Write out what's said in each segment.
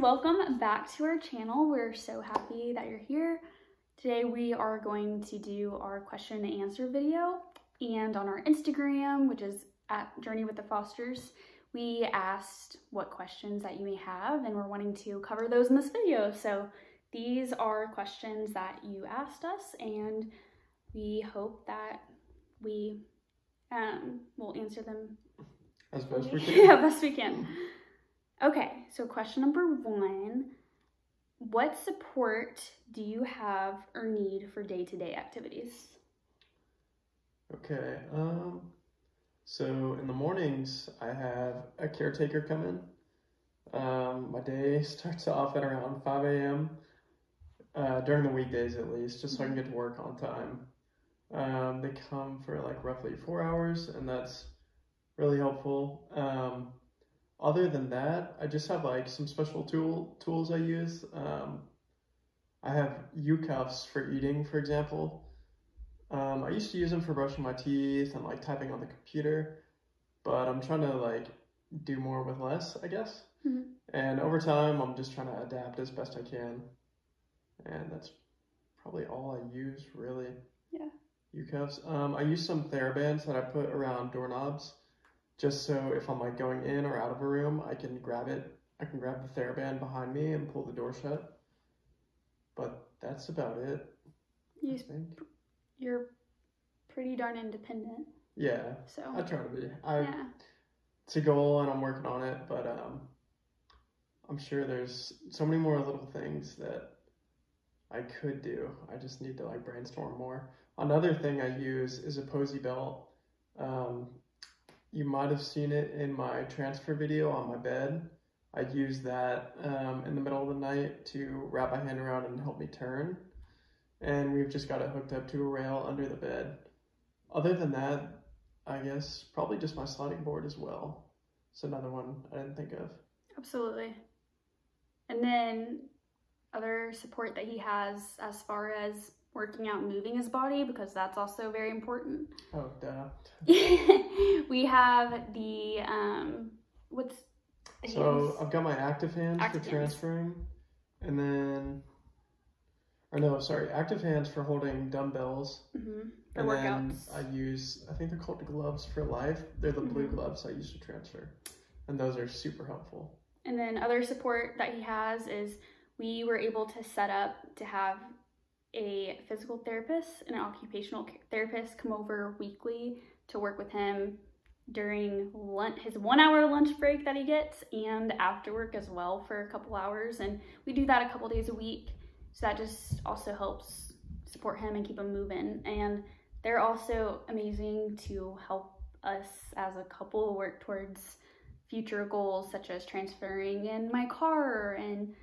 welcome back to our channel. We're so happy that you're here. Today we are going to do our question and answer video, and on our Instagram, which is at Journey with the Fosters, we asked what questions that you may have, and we're wanting to cover those in this video. So these are questions that you asked us, and we hope that we will answer them as best we can. Yeah, best we can. Okay, so question number 1, what support do you have or need for day-to-day activities? Okay, so in the mornings, I have a caretaker come in. My day starts off at around 5 a.m. During the weekdays at least, just so I can get to work on time. They come for like roughly 4 hours, and that's really helpful. Other than that, I just have like some special tools I use. I have U-cuffs for eating, for example. I used to use them for brushing my teeth and like typing on the computer, but I'm trying to like do more with less, I guess. Mm-hmm. And over time, I'm just trying to adapt as best I can. And that's probably all I use, really. Yeah. U-cuffs. I use some TheraBands that I put around doorknobs, just so if I'm like going in or out of a room, I can grab it. I can grab the TheraBand behind me and pull the door shut. But that's about it, I think. You're pretty darn independent. Yeah, so I try to be. Yeah. It's a goal and I'm working on it, but I'm sure there's so many more little things that I could do. I just need to like brainstorm more. Another thing I use is a Posey belt. You might have seen it in my transfer video on my bed. I use that in the middle of the night to wrap my hand around and help me turn. And we've just got it hooked up to a rail under the bed. Other than that, I guess probably just my sliding board as well. It's another one I didn't think of. Absolutely. And then other support that he has as far as working out and moving his body, because that's also very important. Oh, duh. We have the, So I've got my active hands for transferring, and then, or no, sorry, active hands for holding dumbbells. Mm-hmm. For and workouts. Then I use, I think they're called gloves for life. They're the blue gloves I use to transfer, and those are super helpful. And then other support that he has is we were able to set up to have a physical therapist and an occupational therapist come over weekly to work with him during lunch, his 1 hour lunch break that he gets, and after work as well for a couple hours. And we do that a couple days a week. So that just also helps support him and keep him moving. And they're also amazing to help us as a couple work towards future goals, such as transferring in my car. And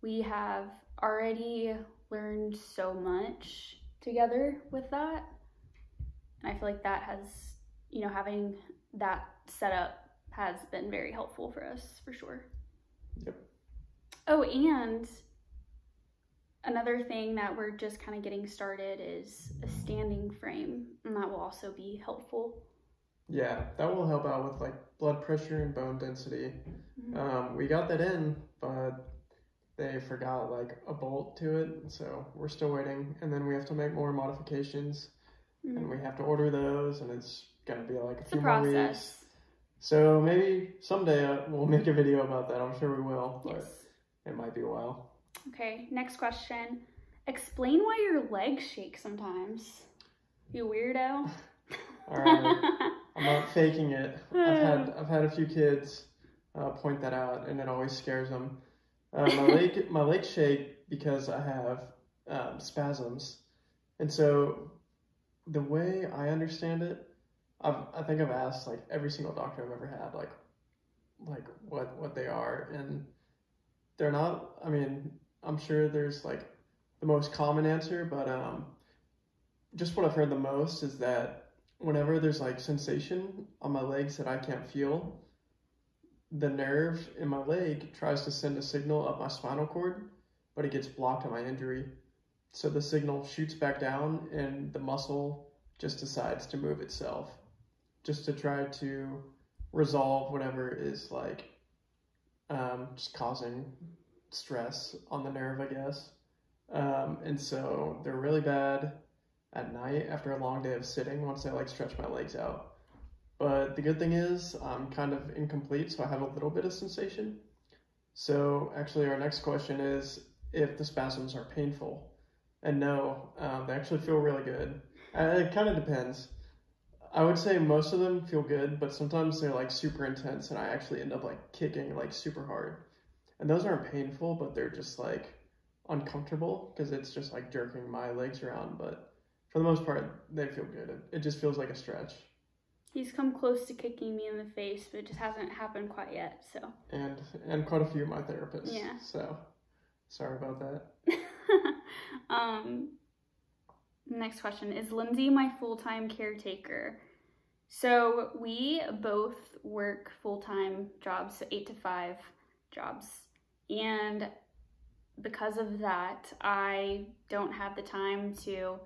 we have already learned so much together with that. And I feel like that has, you know, having that set up has been very helpful for us, for sure. Yep. Oh, and another thing that we're just kind of getting started is a standing frame, and that will also be helpful. Yeah, that will help out with like blood pressure and bone density. Mm-hmm. We got that in, but they forgot like a bolt to it, so we're still waiting. And then we have to make more modifications, and we have to order those, and it's gonna be like a few more weeks. So maybe someday we'll make a video about that. I'm sure we will, but yes, it might be a while. Okay, next question. Explain why your legs shake sometimes. You weirdo. All right, I'm not faking it. I've had a few kids point that out, and it always scares them. My legs shake because I have spasms, and so the way I understand it, I think I've asked like every single doctor I've ever had, like what they are, and they're not. I mean, I'm sure there's like the most common answer, but just what I've heard the most is that whenever there's like sensation on my legs that I can't feel, the nerve in my leg tries to send a signal up my spinal cord, but it gets blocked at my injury. So the signal shoots back down, and the muscle just decides to move itself, just to try to resolve whatever is like just causing stress on the nerve, I guess. And so they're really bad at night after a long day of sitting once I like stretch my legs out. But the good thing is I'm kind of incomplete, so I have a little bit of sensation. So actually our next question is if the spasms are painful. And no, they actually feel really good. It kind of depends. I would say most of them feel good, but sometimes they're like super intense and I actually end up like kicking like super hard. And those aren't painful, but they're just like uncomfortable because it's just like jerking my legs around. But for the most part, they feel good. It just feels like a stretch. He's come close to kicking me in the face, but it just hasn't happened quite yet, so. And quite a few of my therapists. Yeah. So, sorry about that. Next question, is Lindsay my full-time caretaker? So we both work full-time jobs, so 8 to 5 jobs. And because of that, I don't have the time to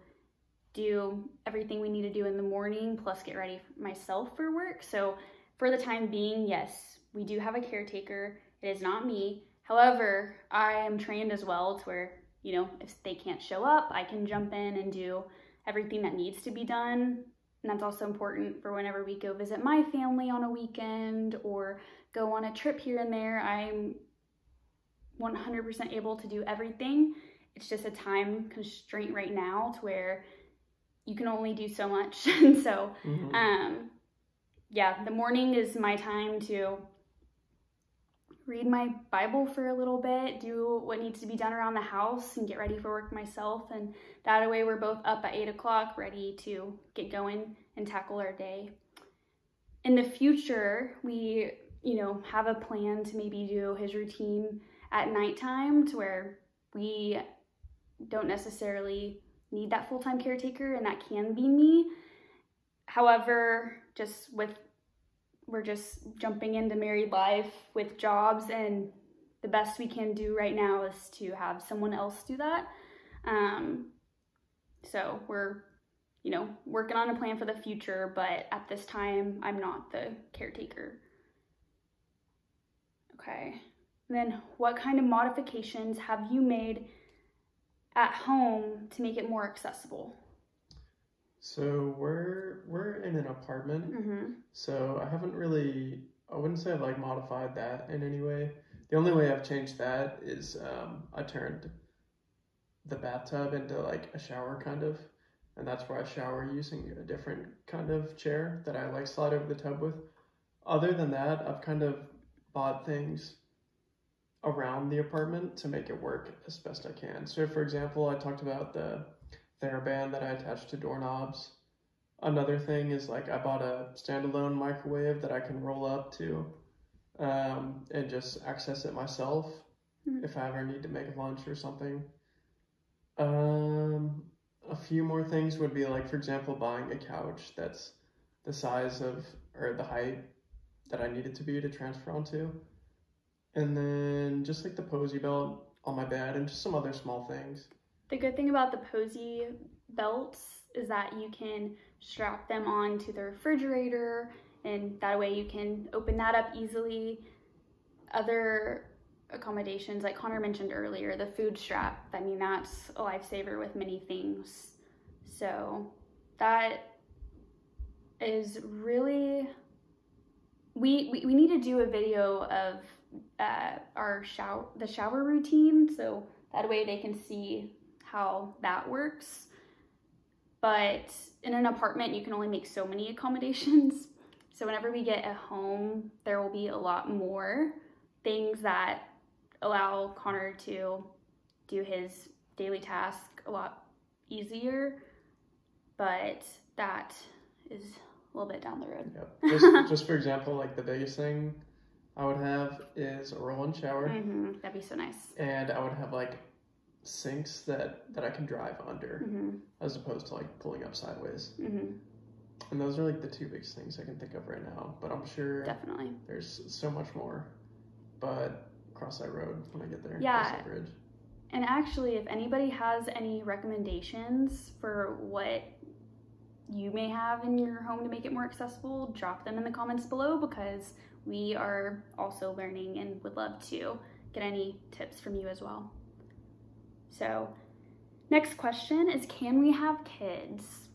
do everything we need to do in the morning, plus get ready myself for work. So for the time being, yes, we do have a caretaker. It is not me. However, I am trained as well to where, you know, if they can't show up, I can jump in and do everything that needs to be done. And that's also important for whenever we go visit my family on a weekend or go on a trip here and there. I'm 100% able to do everything. It's just a time constraint right now to where you can only do so much. And so, yeah, the morning is my time to read my Bible for a little bit, do what needs to be done around the house, and get ready for work myself. And that way we're both up at 8 o'clock, ready to get going and tackle our day. In the future, we, you know, have a plan to maybe do his routine at nighttime to where we don't necessarily need that full-time caretaker, and that can be me. However, we're just jumping into married life with jobs, and the best we can do right now is to have someone else do that. So we're, you know, working on a plan for the future, but at this time, I'm not the caretaker. Okay. And then what kind of modifications have you made at home to make it more accessible? So we're in an apartment, so I wouldn't say I've like modified that in any way. The only way I've changed that is I turned the bathtub into like a shower kind of, and that's where I shower using a different kind of chair that I like slide over the tub with. Other than that, I've kind of bought things around the apartment to make it work as best I can. So for example, I talked about the TheraBand that I attached to doorknobs. Another thing is like I bought a standalone microwave that I can roll up to and just access it myself if I ever need to make lunch or something. A few more things would be like, for example, buying a couch that's the size of, or the height that I need it to be to transfer onto. And then just like the Posey belt on my bed and just some other small things. The good thing about the Posey belts is that you can strap them onto the refrigerator, and that way you can open that up easily. Other accommodations, like Connor mentioned earlier, the food strap, I mean, that's a lifesaver with many things. So that is really, we need to do a video of the shower routine, so that way they can see how that works. But in an apartment, you can only make so many accommodations. So whenever we get a home, there will be a lot more things that allow Connor to do his daily task a lot easier. But that is a little bit down the road. Yep. Just for example, like the biggest thing I would have is a roll-in shower. That'd be so nice. And I would have like sinks that I can drive under as opposed to like pulling up sideways. And those are like the two biggest things I can think of right now, but I'm sure definitely there's so much more. But cross that road when I get there. Yeah. Cross that bridge. And actually, if anybody has any recommendations for what you may have in your home to make it more accessible, drop them in the comments below, because we are also learning and would love to get any tips from you as well. So next question is, can we have kids?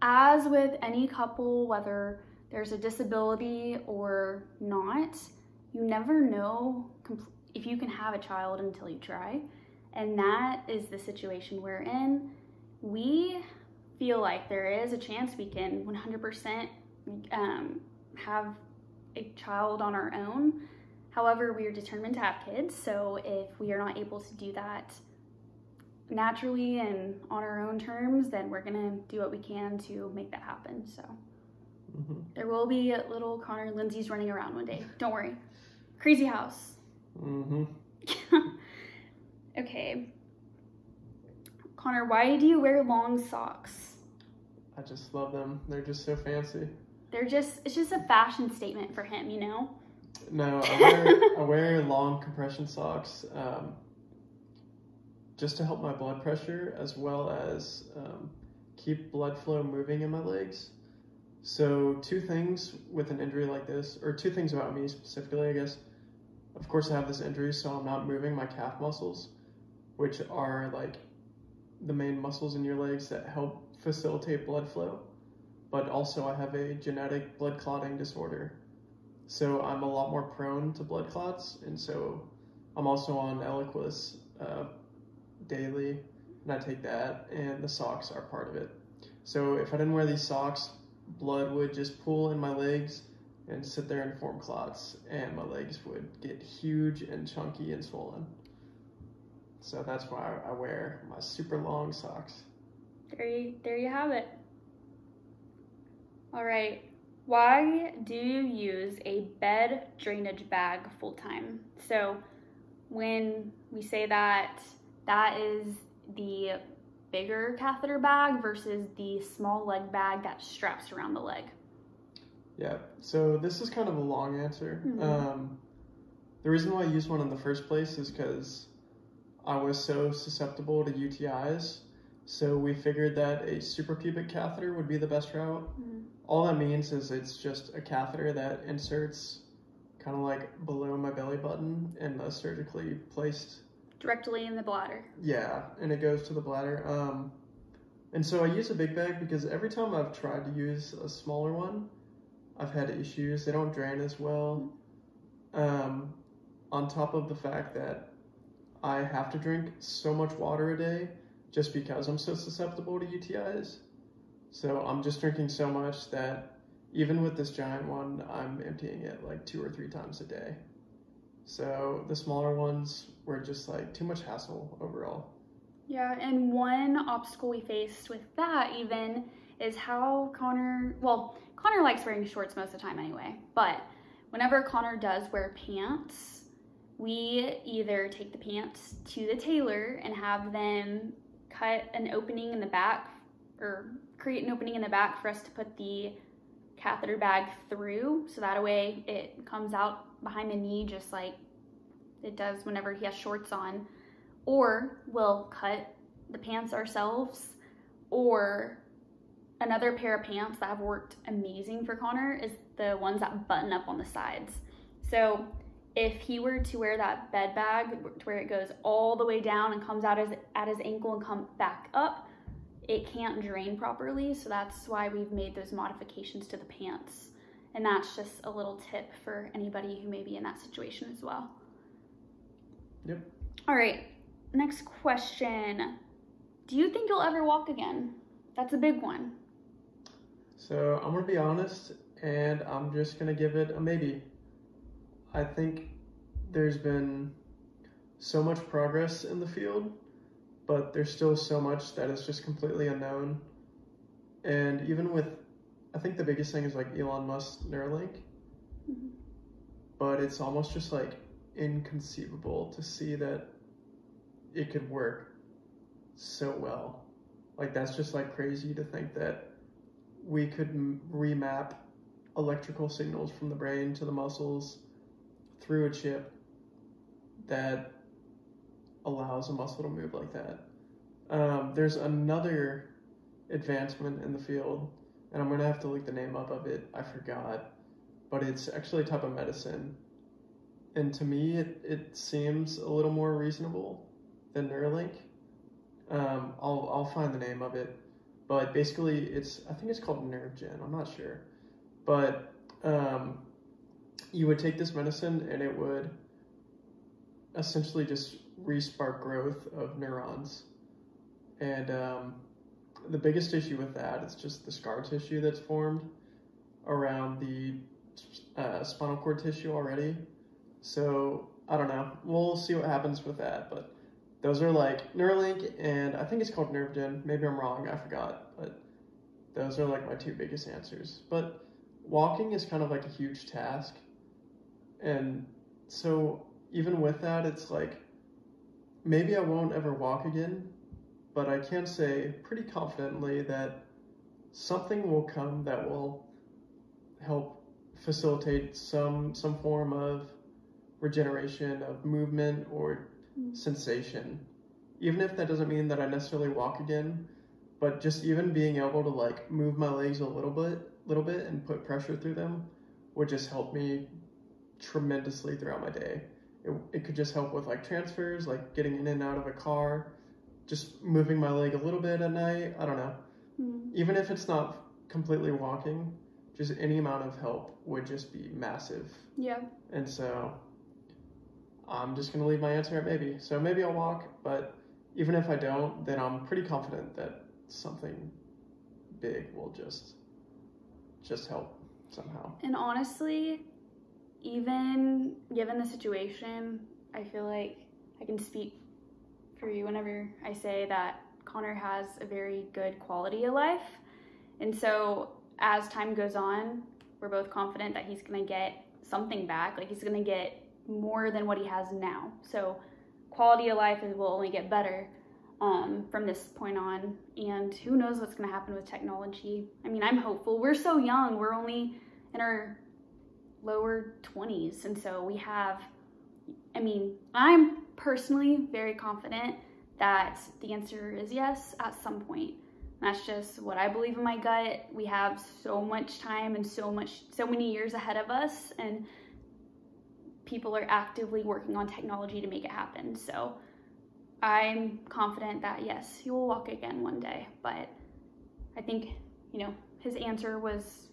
As with any couple, whether there's a disability or not, you never know if you can have a child until you try. And that is the situation we're in. We feel like there is a chance we can 100% have a child on our own. However, we are determined to have kids. So if we are not able to do that naturally and on our own terms, then we're gonna do what we can to make that happen. So there will be a little Connor and Lindsay's running around one day. Don't worry. Crazy house. Okay. Connor, why do you wear long socks? I just love them. They're just so fancy. It's just a fashion statement for him, you know? No, I wear long compression socks just to help my blood pressure, as well as keep blood flow moving in my legs. So 2 things with an injury like this, or 2 things about me specifically, I guess. Of course, I have this injury, so I'm not moving my calf muscles, which are like the main muscles in your legs that help facilitate blood flow. But also I have a genetic blood clotting disorder. So I'm a lot more prone to blood clots, and so I'm also on Eliquis daily, and I take that, and the socks are part of it. So if I didn't wear these socks, blood would just pool in my legs and sit there and form clots, and my legs would get huge and chunky and swollen. So that's why I wear my super long socks. There you have it. All right. Why do you use a bed drainage bag full time? So when we say that, that is the bigger catheter bag versus the small leg bag that straps around the leg. Yeah, so this is kind of a long answer. The reason why I used one in the first place is because I was so susceptible to UTIs. So we figured that a suprapubic catheter would be the best route. All that means is it's just a catheter that inserts kind of like below my belly button and surgically placed directly in the bladder. Yeah, and it goes to the bladder. And so I use a big bag because every time I've tried to use a smaller one, I've had issues. They don't drain as well. On top of the fact that I have to drink so much water a day just because I'm so susceptible to UTIs. So I'm just drinking so much that even with this giant one, I'm emptying it like 2 or 3 times a day. So the smaller ones were just like too much hassle overall. Yeah, and one obstacle we faced with that even is how Connor likes wearing shorts most of the time anyway, but whenever Connor does wear pants, we either take the pants to the tailor and have them cut an opening in the back, or create an opening in the back for us to put the catheter bag through, so that way it comes out behind the knee just like it does whenever he has shorts on. Or we'll cut the pants ourselves, or another pair of pants that have worked amazing for Connor is the ones that button up on the sides. So if he were to wear that bed bag to where it goes all the way down and comes out at his ankle and come back up, it can't drain properly. So that's why we've made those modifications to the pants. And that's just a little tip for anybody who may be in that situation as well. Yep. All right, next question. Do you think you'll ever walk again? That's a big one. So I'm gonna be honest, and I'm just gonna give it a maybe. I think there's been so much progress in the field, but there's still so much that is just completely unknown. And even with, I think the biggest thing is like Elon Musk's Neuralink, but it's almost just like inconceivable to see that it could work so well. Like that's just like crazy to think that we could remap electrical signals from the brain to the muscles through a chip that allows a muscle to move like that. There's another advancement in the field, and I'm gonna have to look the name up of it, I forgot, but it's actually a type of medicine And to me, it seems a little more reasonable than Neuralink. I'll find the name of it, but basically I think it's called NerveGen. I'm not sure, but you would take this medicine and it would essentially just re-spark growth of neurons. And the biggest issue with that is just the scar tissue that's formed around the spinal cord tissue already. So I don't know. We'll see what happens with that. But those are like Neuralink and I think it's called NerveGen. Maybe I'm wrong. I forgot. But those are like my two biggest answers. But walking is kind of like a huge task. And so even with that, it's like maybe I won't ever walk again. But I can say pretty confidently that something will come that will help facilitate some form of regeneration of movement or sensation. Even if that doesn't mean that I necessarily walk again, but just even being able to like move my legs a little bit and put pressure through them would just help me tremendously throughout my day. It could just help with like transfers, like getting in and out of a car, just moving my leg a little bit at night. I don't know. Even if it's not completely walking, just any amount of help would just be massive. Yeah. And so I'm just going to leave my answer at maybe. So maybe I'll walk, but even if I don't, then I'm pretty confident that something big will just help somehow. And honestly, even given the situation, I feel like I can speak for you whenever I say that Connor has a very good quality of life. And so as time goes on, we're both confident that he's going to get something back. Like he's going to get more than what he has now. So quality of life will only get better from this point on. And who knows what's going to happen with technology. I mean, I'm hopeful. We're so young. We're only in our lower 20s. And so we have, I mean, I'm personally very confident that the answer is yes at some point. That's just what I believe in my gut. We have so much time and so many years ahead of us, and people are actively working on technology to make it happen. So I'm confident that yes, he will walk again one day. But I think, you know, his answer was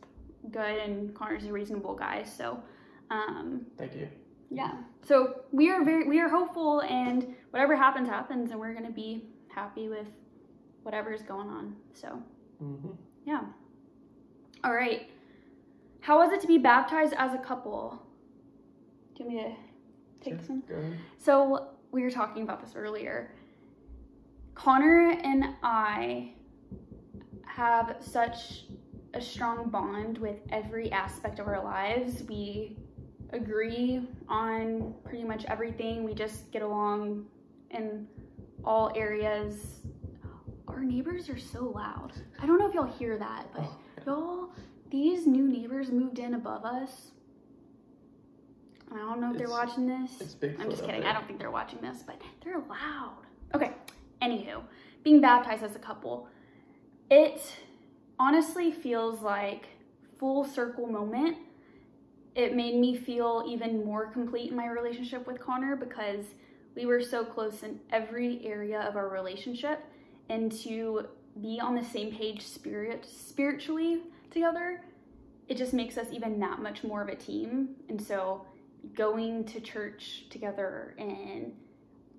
good, and Connor's a reasonable guy. So thank you. Yeah. So we are hopeful, and whatever happens, and we're gonna be happy with whatever's going on. So yeah. All right. How was it to be baptized as a couple? Do you want me to take this one? Go ahead. So we were talking about this earlier. Connor and I have such a strong bond with every aspect of our lives. We agree on pretty much everything. We just get along in all areas. Our neighbors are so loud. I don't know if y'all hear that, but y'all, these new neighbors moved in above us. I don't know if they're watching this. It's Bigfoot. I'm just kidding. There. I don't think they're watching this, but they're loud. Okay. Anywho, being baptized as a couple, it honestly feels like full circle moment. It made me feel even more complete in my relationship with Connor because we were so close in every area of our relationship, and to be on the same page spiritually together, it just makes us even that much more of a team. And so going to church together and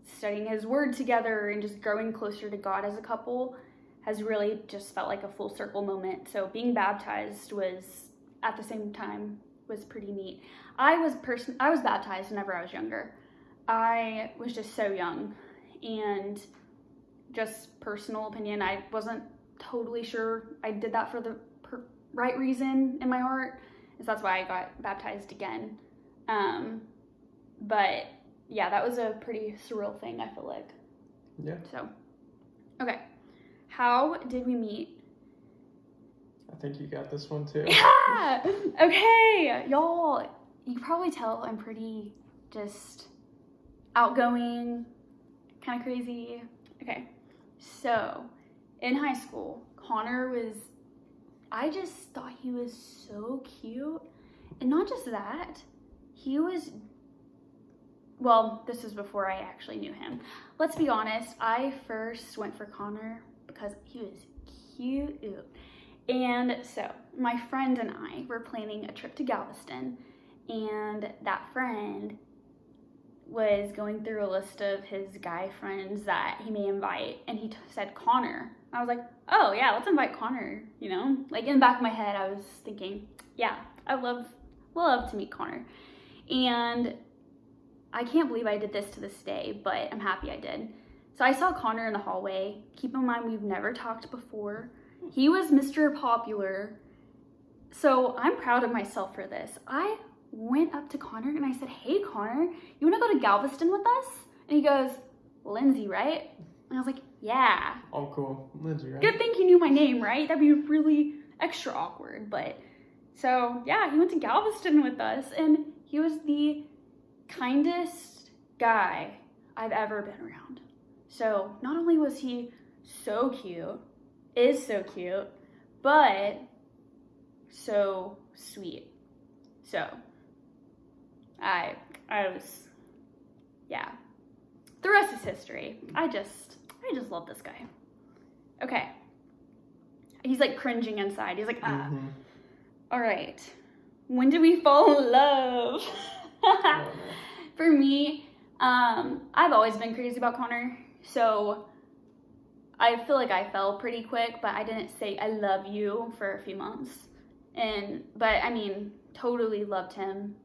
studying his word together and just growing closer to God as a couple has really just felt like a full circle moment. So being baptized was, at the same time, was pretty neat. I was baptized whenever I was younger. I was just so young, and just personal opinion, I wasn't totally sure I did that for the right reason in my heart, so that's why I got baptized again. But yeah, that was a pretty surreal thing, I feel like. Yeah. So, okay. How did we meet? I think you got this one too. Yeah! Okay, y'all, you can probably tell I'm pretty just outgoing, kind of crazy. Okay, so in high school, Connor I just thought he was so cute. And not just that, he was well, this was before I actually knew him. Let's be honest, I first went for Connor because he was cute. And so my friend and I were planning a trip to Galveston, and that friend was going through a list of his guy friends that he may invite, and he said Connor. I was like, oh yeah, let's invite Connor, you know? Like in the back of my head, I was thinking, yeah, I love to meet Connor. And I can't believe I did this to this day, but I'm happy I did. So I saw Connor in the hallway. Keep in mind, we've never talked before. He was Mr. Popular. So I'm proud of myself for this. I went up to Connor and I said, hey Connor, you wanna go to Galveston with us? And he goes, Lindsay, right? And I was like, yeah. Oh, cool. Lindsay, right? Good thing he knew my name, right? That'd be really extra awkward, but so yeah, he went to Galveston with us, and he was the kindest guy I've ever been around. So not only was he so cute, is so cute, but so sweet. So I was, yeah. The rest is history. I just love this guy. Okay. He's like cringing inside. He's like, ah. Mm-hmm. All right. When did we fall in love? For me, I've always been crazy about Connor. So I feel like I fell pretty quick, but I didn't say I love you for a few months. But I mean, totally loved him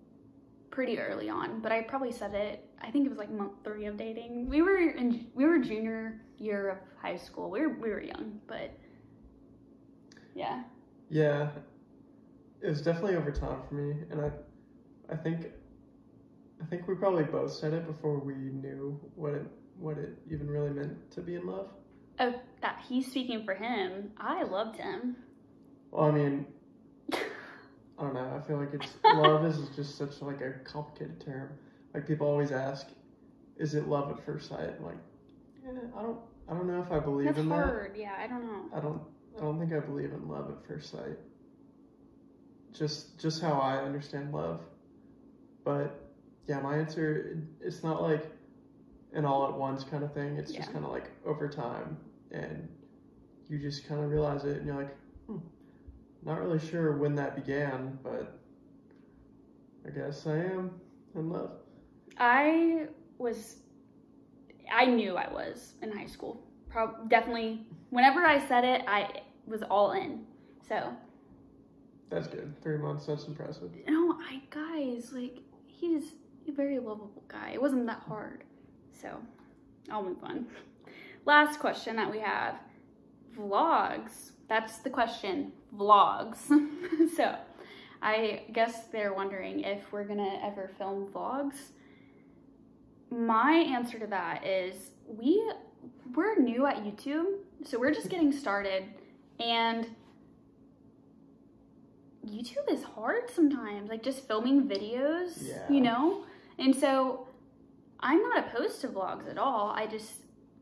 pretty early on, but I probably said it, I think it was like month 3 of dating. We were junior year of high school. We were young, but yeah. Yeah, it was definitely over time for me, and I think we probably both said it before we knew what it even really meant to be in love. Oh, that he's speaking for him. I loved him. Well, I mean, I don't know. I feel like love is just such like a complicated term. Like people always ask, is it love at first sight? I'm like, I don't know if I believe in that. That's hard. Yeah, I don't know. I don't think I believe in love at first sight. Just how I understand love. But yeah, my answer, it's not like an all at once kind of thing. It's just kind of like over time, and you just kind of realize it, and you're like, not really sure when that began, but I guess I am in love. I knew I was in high school. Definitely, whenever I said it, I was all in. So. That's good. 3 months, that's impressive. No, guys, like, he's a very lovable guy. It wasn't that hard. So, I'll move on. Last question that we have. Vlogs. That's the question. Vlogs. So, I guess they're wondering if we're gonna ever film vlogs. My answer to that is we're new at YouTube, so we're just getting started, and YouTube is hard sometimes, like just filming videos, you know? And so I'm not opposed to vlogs at all.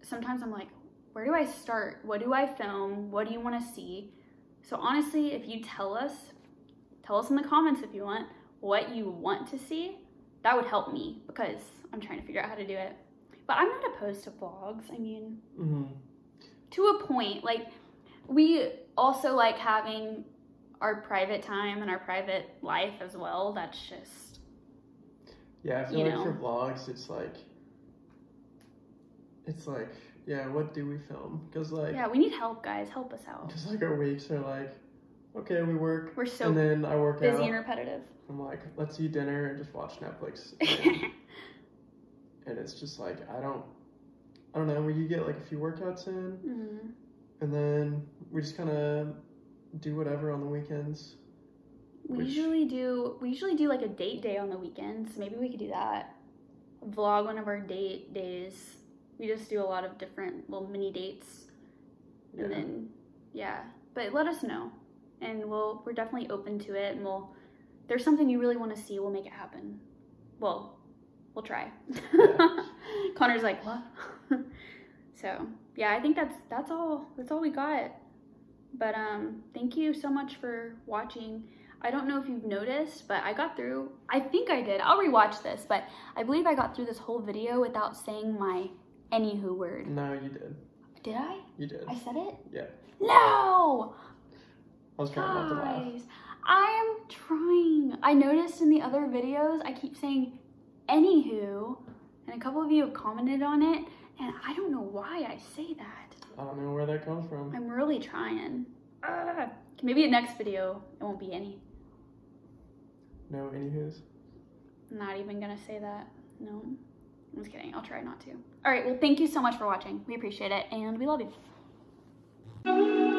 Sometimes I'm like, where do I start? What do I film? What do you want to see? So honestly, if you tell us in the comments if you want what you want to see, that would help me because I'm trying to figure out how to do it. But I'm not opposed to vlogs. I mean, to a point. Like, we also like having our private time and our private life as well. That's just, yeah, I feel like for vlogs, it's like, yeah, what do we film? Because like, yeah, we need help, guys. Help us out. Because like our weeks are like, okay, we're so and then I work busy out. and repetitive. I'm like, let's eat dinner and just watch Netflix. And it's just like, I don't know, you get like a few workouts in, and then we just kind of do whatever on the weekends. We usually do like a date day on the weekends. Maybe we could do that. Vlog one of our date days. We just do a lot of different little mini dates. And then, but let us know. And we're definitely open to it. And if there's something you really want to see, we'll make it happen. Well, we'll try. Yeah. Connor's like, what? So, yeah, I think that's all we got. But thank you so much for watching. I don't know if you've noticed, but I got through, I think I did. I'll rewatch this, but I believe I got through this whole video without saying my anywho word. No, you did. Did I? You did. I said it? Yeah. No! I was trying not to laugh. Guys, I am trying. I noticed in the other videos, I keep saying anywho, and a couple of you have commented on it, and I don't know why I say that. I don't know where that comes from. I'm really trying. Maybe the next video, it won't be any. No anywho's? I'm not even gonna say that. No. I'm just kidding. I'll try not to. All right, well, thank you so much for watching. We appreciate it, and we love you.